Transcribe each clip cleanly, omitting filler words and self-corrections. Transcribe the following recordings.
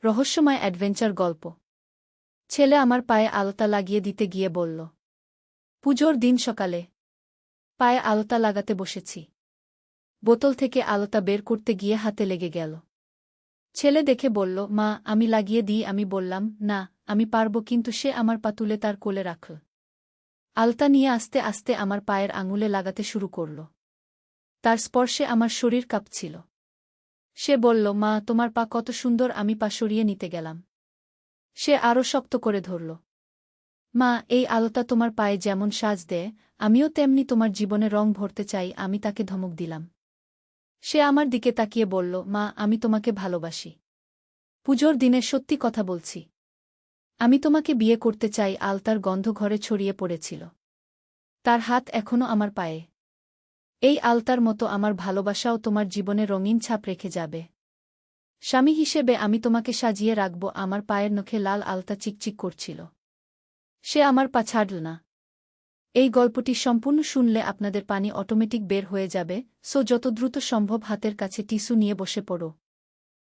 রহস্যময় অ্যাডভেঞ্চার গল্প। ছেলে আমার পায়ে আলতা লাগিয়ে দিতে গিয়ে বলল। পুজোর দিন সকালে পায়ে আলতা লাগাতে বসেছি। বোতল থেকে আলতা বের করতে গিয়ে হাতে লেগে গেল। ছেলে দেখে বলল, মা আমি লাগিয়ে দিই। আমি বললাম, না আমি পারব। কিন্তু সে আমার পা তুলে তার কোলে রাখল। আলতা নিয়ে আস্তে আস্তে আমার পায়ের আঙুলে লাগাতে শুরু করল। তার স্পর্শে আমার শরীর কাঁপছিল। সে বলল, মা তোমার পা কত সুন্দর। আমি পা সরিয়ে নিতে গেলাম। সে আরও শক্ত করে ধরল। মা এই আলোটা তোমার পায়ে যেমন সাজ দেয়, আমিও তেমনি তোমার জীবনে রং ভরতে চাই। আমি তাকে ধমক দিলাম। সে আমার দিকে তাকিয়ে বলল, মা আমি তোমাকে ভালোবাসি। পুজোর দিনে সত্যি কথা বলছি। আমি তোমাকে বিয়ে করতে চাই। আলতার গন্ধ ঘরে ছড়িয়ে পড়েছিল। তার হাত এখনো আমার পায়ে। এই আলতার মতো আমার ভালোবাসাও তোমার জীবনে রঙিন ছাপ রেখে যাবে। স্বামী হিসেবে আমি তোমাকে সাজিয়ে রাখব। আমার পায়ের নখে লাল আলতা চিকচিক করছিল। সে আমার পা ছাড়ল না। এই গল্পটি সম্পূর্ণ শুনলে আপনাদের পানি অটোমেটিক বের হয়ে যাবে, সো যত দ্রুত সম্ভব হাতের কাছে টিস্যু নিয়ে বসে পড়ো।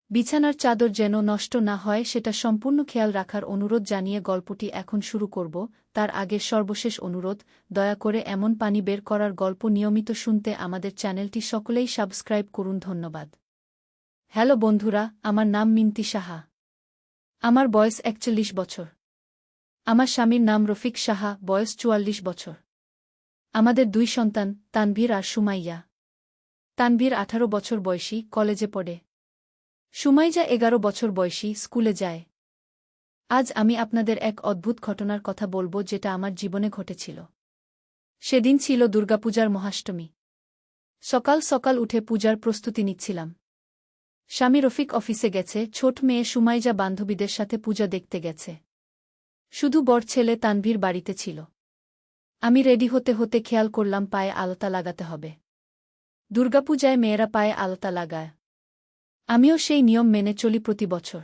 বিছানার চাদর যেন নষ্ট না হয় সেটা সম্পূর্ণ খেয়াল রাখার অনুরোধ জানিয়ে গল্পটি এখন শুরু করব। তার আগের সর্বশেষ অনুরোধ, দয়া করে এমন পানি বের করার গল্প নিয়মিত শুনতে আমাদের চ্যানেলটি সকলেই সাবস্ক্রাইব করুন। ধন্যবাদ। হ্যালো বন্ধুরা, আমার নাম মিন্তি সাহা। আমার বয়স ৪১ বছর। আমার স্বামীর নাম রফিক সাহা, বয়স ৪৪ বছর। আমাদের ২ সন্তান, তানভীর আর সুমাইয়া। তানভীর ১৮ বছর বয়সী, কলেজে পড়ে। সুমাইয়া ১১ বছর বয়সী, স্কুলে যায়। আজ আমি আপনাদের এক অদ্ভুত ঘটনার কথা বলবো যেটা আমার জীবনে ঘটেছিল। সেদিন ছিল দুর্গাপূজার মহাষ্টমী। সকাল সকাল উঠে পূজার প্রস্তুতি নিচ্ছিলাম। স্বামী রফিক অফিসে গেছে, ছোট মেয়ে সুমাইয়া বান্ধবীদের সাথে পূজা দেখতে গেছে। শুধু বর ছেলে তানভীর বাড়িতে ছিল। আমি রেডি হতে হতে খেয়াল করলাম পায়ে আলতা লাগাতে হবে। দুর্গাপূজায় মেয়েরা পায়ে আলতা লাগায়। আমিও সেই নিয়ম মেনে চলি প্রতি বছর।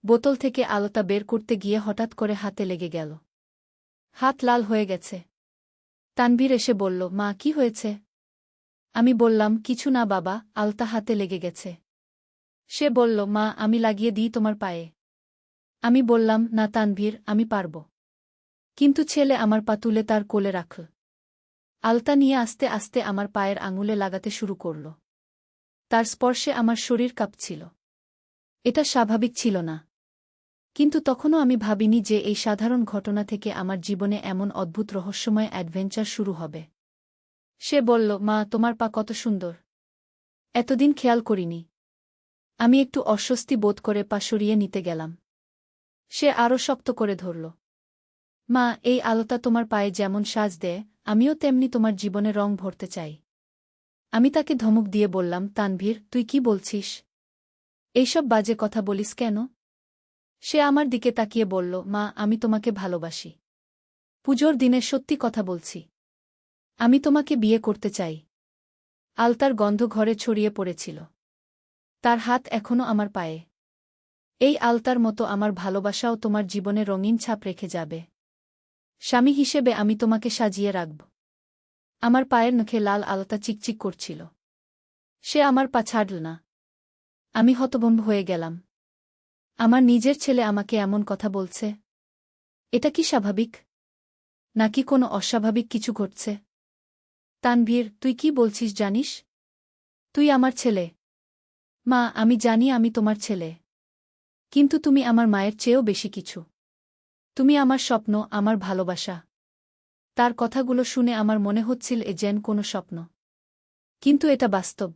বোতল থেকে আলতা বের করতে গিয়ে হঠাৎ করে হাতে লেগে গেল। হাত লাল হয়ে গেছে। তানভীর এসে বলল, মা কি হয়েছে? আমি বললাম, কিছু না বাবা, আলতা হাতে লেগে গেছে। সে বলল, মা আমি লাগিয়ে দিই তোমার পায়ে। আমি বললাম, না তানভীর, আমি পারব। কিন্তু ছেলে আমার পা তুলে তার কোলে রাখল। আলতা নিয়ে আস্তে আস্তে আমার পায়ের আঙুলে লাগাতে শুরু করল। তার স্পর্শে আমার শরীর কাঁপছিল। এটা স্বাভাবিক ছিল না। কিন্তু তখনও আমি ভাবিনি যে এই সাধারণ ঘটনা থেকে আমার জীবনে এমন অদ্ভুত রহস্যময় অ্যাডভেঞ্চার শুরু হবে। সে বলল, মা তোমার পা কত সুন্দর। এতদিন খেয়াল করিনি। আমি একটু অস্বস্তি বোধ করে পা সরিয়ে নিতে গেলাম। সে আরও শক্ত করে ধরল। মা এই আলোটা তোমার পায়ে যেমন সাজ দেয়, আমিও তেমনি তোমার জীবনে রং ভরতে চাই। আমি তাকে ধমক দিয়ে বললাম, তানভীর তুই কি বলছিস? এইসব বাজে কথা বলিস কেন? সে আমার দিকে তাকিয়ে বলল, মা আমি তোমাকে ভালোবাসি। পুজোর দিনে সত্যি কথা বলছি। আমি তোমাকে বিয়ে করতে চাই। আলতার গন্ধ ঘরে ছড়িয়ে পড়েছিল। তার হাত এখনো আমার পায়ে। এই আলতার মতো আমার ভালোবাসাও তোমার জীবনে রঙিন ছাপ রেখে যাবে। স্বামী হিসেবে আমি তোমাকে সাজিয়ে রাখব। আমার পায়ের নখে লাল আলতা চিকচিক করছিল। সে আমার পা ছাড়ল না। আমি হতভম্ব হয়ে গেলাম। আমার নিজের ছেলে আমাকে এমন কথা বলছে। এটা কি স্বাভাবিক? নাকি কোনো অস্বাভাবিক কিছু ঘটছে? তানভীর তুই কি বলছিস জানিস? তুই আমার ছেলে। মা আমি জানি আমি তোমার ছেলে। কিন্তু তুমি আমার মায়ের চেয়েও বেশি কিছু। তুমি আমার স্বপ্ন, আমার ভালোবাসা। তার কথাগুলো শুনে আমার মনে হচ্ছিল এ যেন কোনো স্বপ্ন। কিন্তু এটা বাস্তব।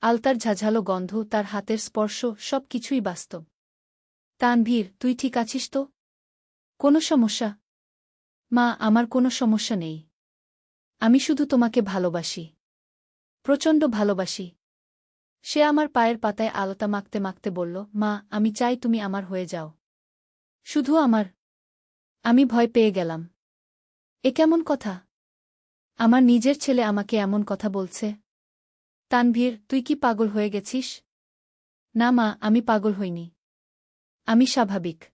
আলতার ঝাঝালো গন্ধ, তার হাতের স্পর্শ, সব কিছুই বাস্তব। তানভীর তুই ঠিক আছিস তো? কোনো সমস্যা? মা আমার কোনো সমস্যা নেই। আমি শুধু তোমাকে ভালোবাসি। প্রচণ্ড ভালোবাসি। সে আমার পায়ের পাতায় আলতা মাখতে মাখতে বলল, মা আমি চাই তুমি আমার হয়ে যাও। শুধু আমার। আমি ভয় পেয়ে গেলাম। এ কেমন কথা? আমার নিজের ছেলে আমাকে এমন কথা বলছে। তানভীর তুই কি পাগল হয়ে গেছিস? না মা আমি পাগল হইনি। আমি স্বাভাবিক।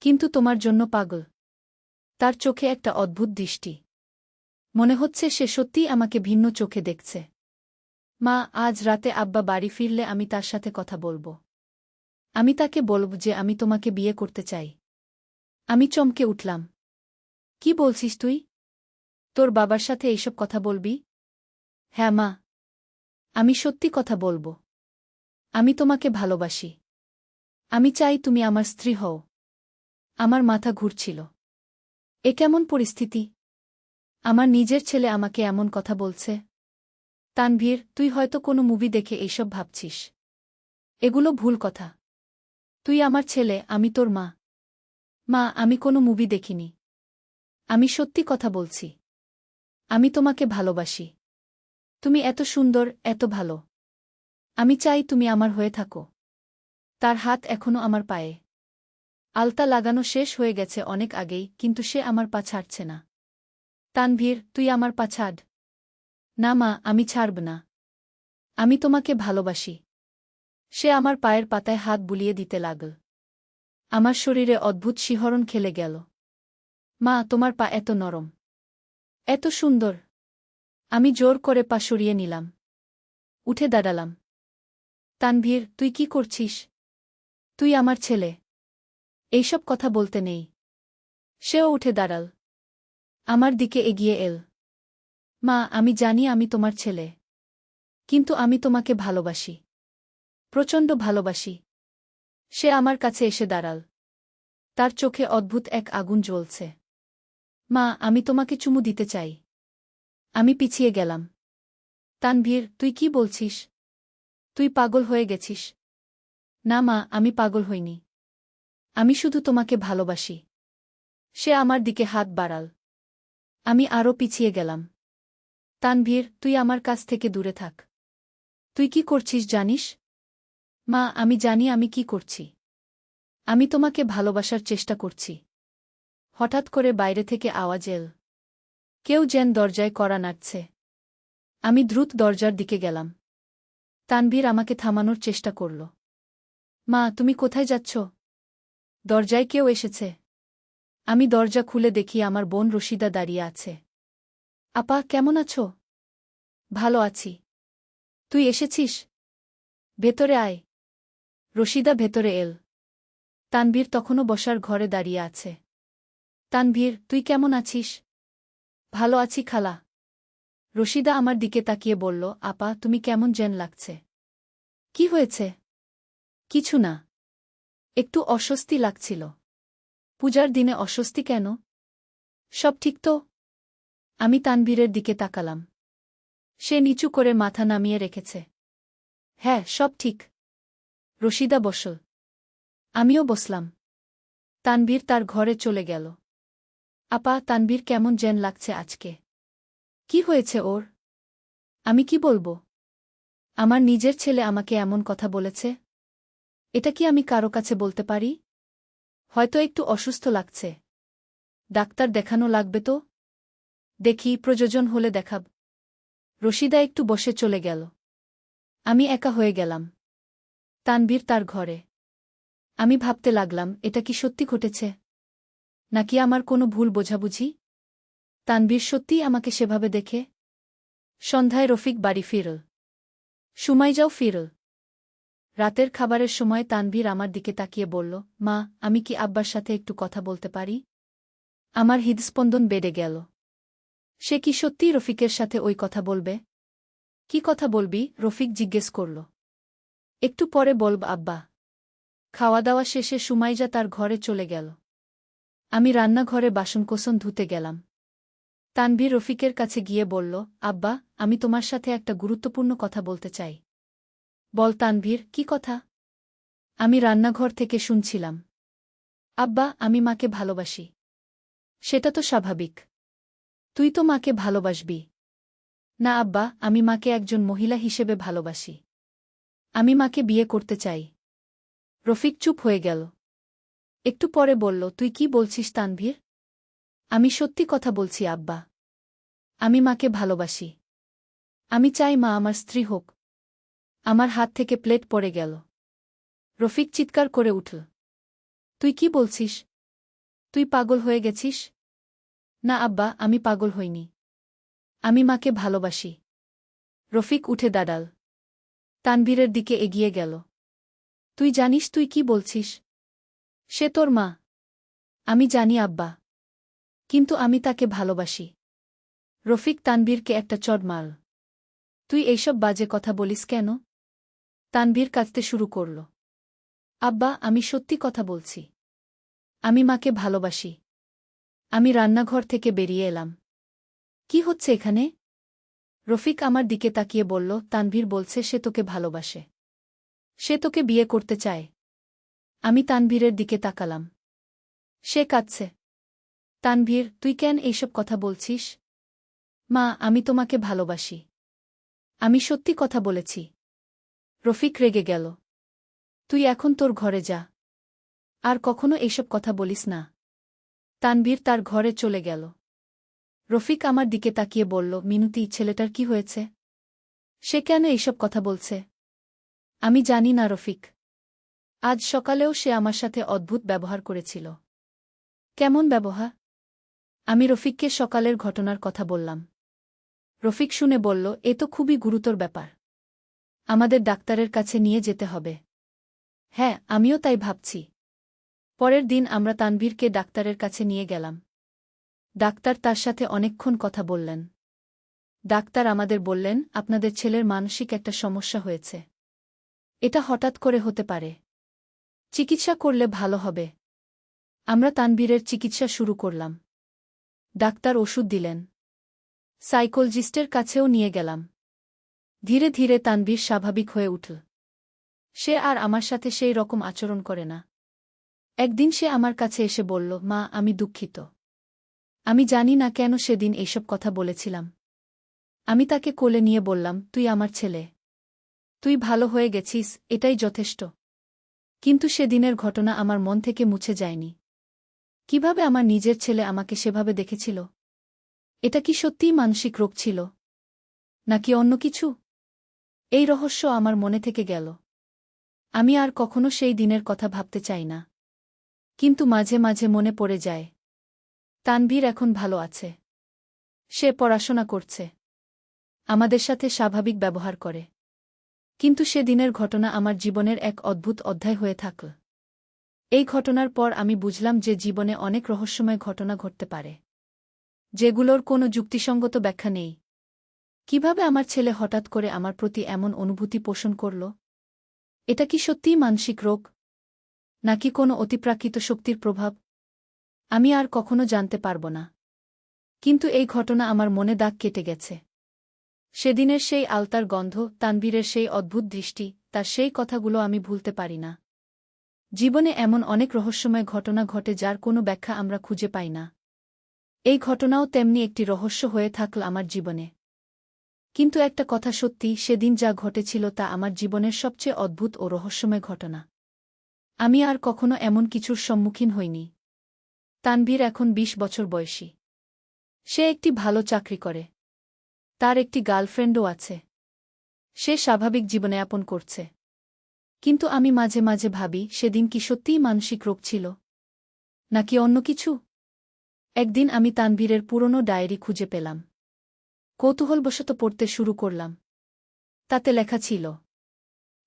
কিন্তু তোমার জন্য পাগল। তার চোখে একটা অদ্ভুত দৃষ্টি। মনে হচ্ছে সে সত্যিই আমাকে ভিন্ন চোখে দেখছে। মা আজ রাতে আব্বা বাড়ি ফিরলে আমি তার সাথে কথা বলবো। আমি তাকে বলব যে আমি তোমাকে বিয়ে করতে চাই। আমি চমকে উঠলাম। কি বলছিস তুই? তোর বাবার সাথে এইসব কথা বলবি? হ্যাঁ মা। আমি সত্যি কথা বলব। আমি তোমাকে ভালোবাসি। আমি চাই তুমি আমার স্ত্রী হও। আমার মাথা ঘুরছিল। এ কেমন পরিস্থিতি? আমার নিজের ছেলে আমাকে এমন কথা বলছে। তানভীর, তুই হয়তো কোনো মুভি দেখে এইসব ভাবছিস। এগুলো ভুল কথা। তুই আমার ছেলে, আমি তোর মা। মা, আমি কোনো মুভি দেখিনি। আমি সত্যি কথা বলছি। আমি তোমাকে ভালোবাসি। তুমি এত সুন্দর, এত ভালো। আমি চাই তুমি আমার হয়ে থাকো। তার হাত এখনো আমার পায়ে। আলতা লাগানো শেষ হয়ে গেছে অনেক আগেই, কিন্তু সে আমার পা ছাড়ছে না। তানভীর, তুই আমার পা ছাড়। না মা, আমি ছাড়ব না। আমি তোমাকে ভালোবাসি। সে আমার পায়ের পাতায় হাত বুলিয়ে দিতে লাগল। আমার শরীরে অদ্ভুত শিহরণ খেলে গেল। মা, তোমার পা এত নরম, এত সুন্দর। আমি জোর করে পা সরিয়ে নিলাম। উঠে দাঁড়ালাম। তানভীর, তুই কি করছিস? তুই আমার ছেলে। এইসব কথা বলতে নেই। সেও উঠে দাঁড়াল। আমার দিকে এগিয়ে এল। মা, আমি জানি আমি তোমার ছেলে। কিন্তু আমি তোমাকে ভালোবাসি। প্রচণ্ড ভালোবাসি। সে আমার কাছে এসে দাঁড়াল। তার চোখে অদ্ভুত এক আগুন জ্বলছে। মা, আমি তোমাকে চুমু দিতে চাই। আমি পিছিয়ে গেলাম। তানভীর, তুই কি বলছিস? তুই পাগল হয়ে গেছিস। না মা, আমি পাগল হইনি। আমি শুধু তোমাকে ভালোবাসি। সে আমার দিকে হাত বাড়াল। আমি আরও পিছিয়ে গেলাম। তানভীর, তুই আমার কাছ থেকে দূরে থাক। তুই কি করছিস জানিস? মা, আমি জানি আমি কি করছি। আমি তোমাকে ভালোবাসার চেষ্টা করছি। হঠাৎ করে বাইরে থেকে আওয়াজ এল। কেউ যেন দরজায় কড়া নাড়ছে। আমি দ্রুত দরজার দিকে গেলাম। তানভীর আমাকে থামানোর চেষ্টা করল। মা, তুমি কোথায় যাচ্ছ? দরজায় কেউ এসেছে। আমি দরজা খুলে দেখি আমার বোন রশিদা দাঁড়িয়ে আছে। আপা, কেমন আছো? ভালো আছি। তুই এসেছিস? ভেতরে আয়। রশিদা ভেতরে এল। তানভীর তখনও বসার ঘরে দাঁড়িয়ে আছে। তানভীর, তুই কেমন আছিস? ভালো আছি খালা। রশিদা আমার দিকে তাকিয়ে বলল, আপা, তুমি কেমন যেন লাগছে। কি হয়েছে? কিছু না। একটু অস্বস্তি লাগছিল। পূজার দিনে অস্বস্তি কেন? সব ঠিক তো? আমি তানভীরের দিকে তাকালাম। সে নিচু করে মাথা নামিয়ে রেখেছে। হ্যাঁ, সব ঠিক। রশিদা বসল। আমিও বসলাম। তানভীর তার ঘরে চলে গেল। আপা, তানভীর কেমন যেন লাগছে আজকে। কি হয়েছে ওর? আমি কি বলবো? আমার নিজের ছেলে আমাকে এমন কথা বলেছে। এটা কি আমি কারো কাছে বলতে পারি? হয়তো একটু অসুস্থ লাগছে। ডাক্তার দেখানো লাগবে তো। দেখি, প্রয়োজন হলে দেখাব। রশিদা একটু বসে চলে গেল। আমি একা হয়ে গেলাম। তানভীর তার ঘরে। আমি ভাবতে লাগলাম, এটা কি সত্যি ঘটেছে? নাকি আমার কোনো ভুল বোঝাবুঝি? তানভীর সত্যিই আমাকে সেভাবে দেখে? সন্ধ্যায় রফিক বাড়ি ফিরল। সুমাইয়াও ফিরল। রাতের খাবারের সময় তানভীর আমার দিকে তাকিয়ে বলল, মা, আমি কি আব্বার সাথে একটু কথা বলতে পারি? আমার হৃদস্পন্দন বেড়ে গেল। সে কি সত্যিই রফিকের সাথে ওই কথা বলবে? কি কথা বলবি? রফিক জিজ্ঞেস করল। একটু পরে বলব আব্বা। খাওয়া দাওয়া শেষে সুমাইজা তার ঘরে চলে গেল। আমি রান্নাঘরে বাসনকোসন ধুতে গেলাম। তানভীর রফিকের কাছে গিয়ে বলল, আব্বা, আমি তোমার সাথে একটা গুরুত্বপূর্ণ কথা বলতে চাই। বল তানভীর, কি কথা? আমি রান্নাঘর থেকে শুনছিলাম। আব্বা, আমি মাকে ভালোবাসি। সেটা তো স্বাভাবিক। তুই তো মাকে ভালোবাসবি। না আব্বা, আমি মাকে একজন মহিলা হিসেবে ভালোবাসি। আমি মাকে বিয়ে করতে চাই। রফিক চুপ হয়ে গেল। একটু পরে বলল, তুই কি বলছিস তানভীর? আমি সত্যি কথা বলছি আব্বা। আমি মাকে ভালোবাসি। আমি চাই মা আমার স্ত্রী হোক। আমার হাত থেকে প্লেট পড়ে গেল। রফিক চিৎকার করে উঠল। তুই কি বলছিস? তুই পাগল হয়ে গেছিস? না আব্বা, আমি পাগল হইনি। আমি মাকে ভালোবাসি। রফিক উঠে দাঁড়াল। তানভীরের দিকে এগিয়ে গেল। তুই জানিস তুই কি বলছিস? সে তোর মা। আমি জানি আব্বা। কিন্তু আমি তাকে ভালোবাসি। রফিক তানবীরকে একটা চড় মারল। তুই এইসব বাজে কথা বলিস কেন? তানভীর কাঁদতে শুরু করল। আব্বা, আমি সত্যি কথা বলছি। আমি মাকে ভালোবাসি। আমি রান্নাঘর থেকে বেরিয়ে এলাম। কি হচ্ছে এখানে? রফিক আমার দিকে তাকিয়ে বলল, তানভীর বলছে সে তোকে ভালোবাসে। সে তোকে বিয়ে করতে চায়। আমি তানভীরের দিকে তাকালাম। সে কাঁদছে। তানভীর, তুই কেন এইসব কথা বলছিস? মা, আমি তোমাকে ভালোবাসি। আমি সত্যি কথা বলেছি। রফিক রেগে গেল। তুই এখন তোর ঘরে যা। আর কখনো এইসব কথা বলিস না। তানভীর তার ঘরে চলে গেল। রফিক আমার দিকে তাকিয়ে বলল, মিনতি, ছেলেটার কি হয়েছে? সে কেন এইসব কথা বলছে? আমি জানি না রফিক। আজ সকালেও সে আমার সাথে অদ্ভুত ব্যবহার করেছিল। কেমন ব্যবহার? আমি রফিককে সকালের ঘটনার কথা বললাম। রফিক শুনে বলল, এ তো খুবই গুরুতর ব্যাপার। আমাদের ডাক্তারের কাছে নিয়ে যেতে হবে। হ্যাঁ, আমিও তাই ভাবছি। পরের দিন আমরা তানভীরকে ডাক্তারের কাছে নিয়ে গেলাম। ডাক্তার তার সাথে অনেকক্ষণ কথা বললেন। ডাক্তার আমাদের বললেন, আপনাদের ছেলের মানসিক একটা সমস্যা হয়েছে। এটা হঠাৎ করে হতে পারে। চিকিৎসা করলে ভালো হবে। আমরা তানভীরের চিকিৎসা শুরু করলাম। ডাক্তার ওষুধ দিলেন। সাইকোলজিস্টের কাছেও নিয়ে গেলাম। ধীরে ধীরে তানভীর স্বাভাবিক হয়ে উঠল। সে আর আমার সাথে সেই রকম আচরণ করে না। একদিন সে আমার কাছে এসে বলল, মা, আমি দুঃখিত। আমি জানি না কেন সেদিন এইসব কথা বলেছিলাম। আমি তাকে কোলে নিয়ে বললাম, তুই আমার ছেলে। তুই ভালো হয়ে গেছিস, এটাই যথেষ্ট। কিন্তু সেদিনের ঘটনা আমার মন থেকে মুছে যায়নি। কিভাবে আমার নিজের ছেলে আমাকে সেভাবে দেখেছিল? এটা কি সত্যিই মানসিক রোগ ছিল? নাকি অন্য কিছু? এই রহস্য আমার মনে থেকে গেল। আমি আর কখনো সেই দিনের কথা ভাবতে চাই না। কিন্তু মাঝে মাঝে মনে পড়ে যায়। তানভীর এখন ভালো আছে। সে পড়াশোনা করছে। আমাদের সাথে স্বাভাবিক ব্যবহার করে। কিন্তু সেদিনের ঘটনা আমার জীবনের এক অদ্ভুত অধ্যায় হয়ে থাকল। এই ঘটনার পর আমি বুঝলাম যে জীবনে অনেক রহস্যময় ঘটনা ঘটতে পারে, যেগুলোর কোনো যুক্তিসঙ্গত ব্যাখ্যা নেই। কিভাবে আমার ছেলে হঠাৎ করে আমার প্রতি এমন অনুভূতি পোষণ করল? এটা কি সত্যিই মানসিক রোগ? নাকি কোনো অতিপ্রাকৃত শক্তির প্রভাব? আমি আর কখনো জানতে পারব না। কিন্তু এই ঘটনা আমার মনে দাগ কেটে গেছে। সেদিনের সেই আলতার গন্ধ, তানভীরের সেই অদ্ভুত দৃষ্টি, তার সেই কথাগুলো আমি ভুলতে পারি না। জীবনে এমন অনেক রহস্যময় ঘটনা ঘটে যার কোনো ব্যাখ্যা আমরা খুঁজে পাই না। এই ঘটনাও তেমনি একটি রহস্য হয়ে থাকল আমার জীবনে। কিন্তু একটা কথা সত্যি, সেদিন যা ঘটেছিল তা আমার জীবনের সবচেয়ে অদ্ভুত ও রহস্যময় ঘটনা। আমি আর কখনো এমন কিছুর সম্মুখীন হইনি। তানভীর এখন ২০ বছর বয়সী। সে একটি ভালো চাকরি করে। তার একটি গার্লফ্রেন্ডও আছে। সে স্বাভাবিক জীবনযাপন করছে। কিন্তু আমি মাঝে মাঝে ভাবি, সেদিন কি সত্যিই মানসিক রোগ ছিল? নাকি অন্য কিছু? একদিন আমি তানভীরের পুরনো ডায়েরি খুঁজে পেলাম। কৌতূহলবশত পড়তে শুরু করলাম। তাতে লেখা ছিল,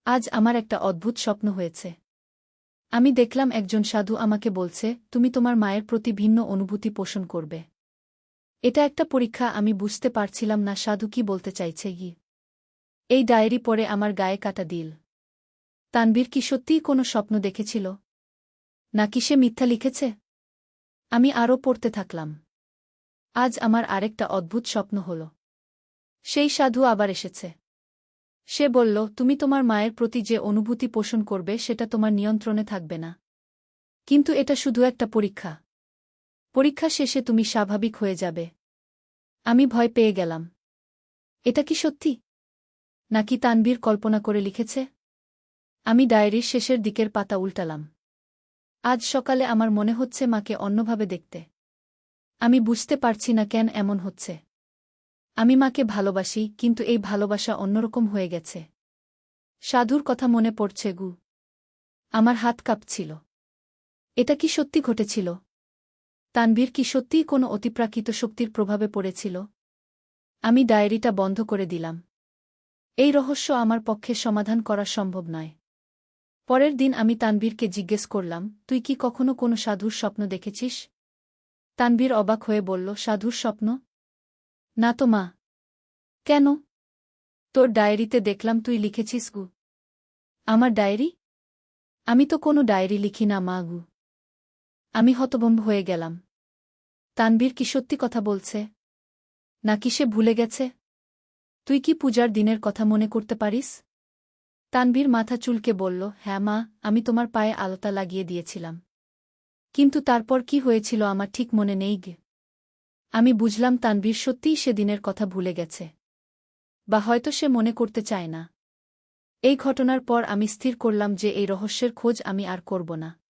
আজ আমার একটা অদ্ভুত স্বপ্ন হয়েছে। আমি দেখলাম একজন সাধু আমাকে বলছে, তুমি তোমার মায়ের প্রতি ভিন্ন অনুভূতি পোষণ করবে। এটা একটা পরীক্ষা। আমি বুঝতে পারছিলাম না সাধু কি বলতে চাইছে। এই ডায়েরি পড়ে আমার গায়ে কাটা দিল। তানভীর কি সত্যিই কোনো স্বপ্ন দেখেছিল? নাকি সে মিথ্যা লিখেছে? আমি আরও পড়তে থাকলাম। আজ আমার আরেকটা অদ্ভুত স্বপ্ন হল। সেই সাধু আবার এসেছে। সে বলল, তুমি তোমার মায়ের প্রতি যে অনুভূতি পোষণ করবে সেটা তোমার নিয়ন্ত্রণে থাকবে না। কিন্তু এটা শুধু একটা পরীক্ষা। পরীক্ষা শেষে তুমি স্বাভাবিক হয়ে যাবে। আমি ভয় পেয়ে গেলাম। এটা কি সত্যি? নাকি তানভীর কল্পনা করে লিখেছে? আমি ডায়েরির শেষের দিকের পাতা উল্টালাম। আজ সকালে আমার মনে হচ্ছে মাকে অন্যভাবে দেখতে। আমি বুঝতে পারছি না কেন এমন হচ্ছে। আমি মাকে ভালোবাসি, কিন্তু এই ভালোবাসা অন্যরকম হয়ে গেছে। সাধুর কথা মনে পড়ছে গু। আমার হাত কাঁপছিল। এটা কি সত্যি ঘটেছিল? তানভীর কি সত্যিই কোনো অতিপ্রাকৃত শক্তির প্রভাবে পড়েছিল? আমি ডায়েরিটা বন্ধ করে দিলাম। এই রহস্য আমার পক্ষে সমাধান করা সম্ভব নয়। পরের দিন আমি তানভীরকে জিজ্ঞেস করলাম, তুই কি কখনো কোনো সাধুর স্বপ্ন দেখেছিস? তানভীর অবাক হয়ে বলল, সাধুর স্বপ্ন? না তো মা। কেন? তোর ডায়েরিতে দেখলাম তুই লিখেছিস গু। আমার ডায়েরি? আমি তো কোনো ডায়েরি লিখি না মা গু। আমি হতভম্ব হয়ে গেলাম। তানভীর কি সত্যি কথা বলছে? নাকি সে ভুলে গেছে? তুই কি পূজার দিনের কথা মনে করতে পারিস? তানভীর মাথা চুলকে বলল, হ্যাঁ মা, আমি তোমার পায়ে আলতা লাগিয়ে দিয়েছিলাম। কিন্তু তারপর কি হয়েছিল আমার ঠিক মনে নেই গে। আমি বুঝলাম তানভীর সত্যিই সে দিনের কথা ভুলে গেছে। বা হয়তো সে মনে করতে চায় না। এই ঘটনার পর আমি স্থির করলাম যে এই রহস্যের খোঁজ আমি আর করব না।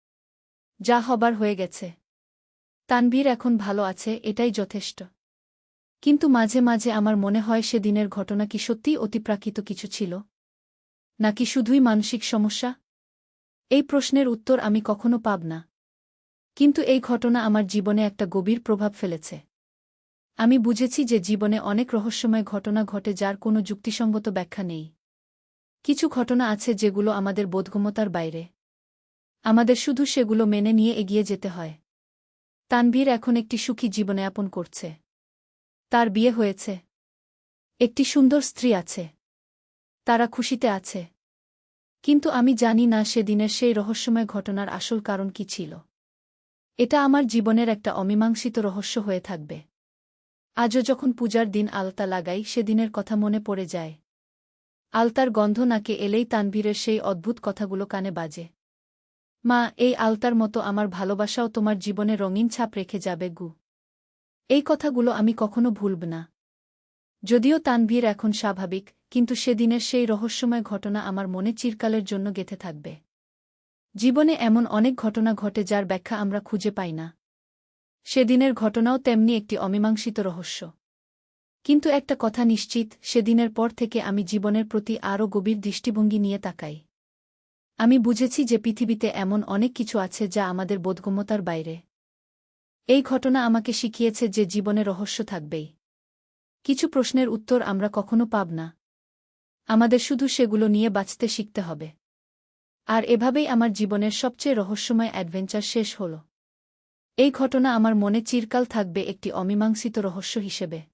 যা হবার হয়ে গেছে। তানভীর এখন ভালো আছে, এটাই যথেষ্ট। কিন্তু মাঝে মাঝে আমার মনে হয় সে দিনের ঘটনা কি সত্যিই অতিপ্রাকৃত কিছু ছিল? নাকি শুধুই মানসিক সমস্যা? এই প্রশ্নের উত্তর আমি কখনো পাব না। কিন্তু এই ঘটনা আমার জীবনে একটা গভীর প্রভাব ফেলেছে। আমি বুঝেছি যে জীবনে অনেক রহস্যময় ঘটনা ঘটে যার কোনো যুক্তিসঙ্গত ব্যাখ্যা নেই। কিছু ঘটনা আছে যেগুলো আমাদের বোধগম্যতার বাইরে। আমাদের শুধু সেগুলো মেনে নিয়ে এগিয়ে যেতে হয়। তানভীর এখন একটি সুখী জীবনযাপন করছে। তার বিয়ে হয়েছে। একটি সুন্দর স্ত্রী আছে। তারা খুশিতে আছে। কিন্তু আমি জানি না সেদিনের সেই রহস্যময় ঘটনার আসল কারণ কি ছিল। এটা আমার জীবনের একটা অমীমাংসিত রহস্য হয়ে থাকবে। আজও যখন পূজার দিন আলতা লাগাই সেদিনের কথা মনে পড়ে যায়। আলতার গন্ধ নাকে এলেই তানভীরের সেই অদ্ভুত কথাগুলো কানে বাজে। মা, এই আলতার মতো আমার ভালোবাসাও তোমার জীবনে রঙিন ছাপ রেখে যাবে গু। এই কথাগুলো আমি কখনো ভুলব না। যদিও তানভীর এখন স্বাভাবিক, কিন্তু সেদিনের সেই রহস্যময় ঘটনা আমার মনে চিরকালের জন্য গেঁথে থাকবে। জীবনে এমন অনেক ঘটনা ঘটে যার ব্যাখ্যা আমরা খুঁজে পাই না। সেদিনের ঘটনাও তেমনি একটি অমীমাংসিত রহস্য। কিন্তু একটা কথা নিশ্চিত, সেদিনের পর থেকে আমি জীবনের প্রতি আরও গভীর দৃষ্টিভঙ্গি নিয়ে তাকাই। আমি বুঝেছি যে পৃথিবীতে এমন অনেক কিছু আছে যা আমাদের বোধগম্যতার বাইরে। এই ঘটনা আমাকে শিখিয়েছে যে জীবনে রহস্য থাকবেই। কিছু প্রশ্নের উত্তর আমরা কখনো পাব না। আমাদের শুধু সেগুলো নিয়ে বাঁচতে শিখতে হবে। আর এভাবেই আমার জীবনের সবচেয়ে রহস্যময় অ্যাডভেঞ্চার শেষ হল। এই ঘটনা আমার মনে চিরকাল থাকবে একটি অমীমাংসিত রহস্য হিসেবে।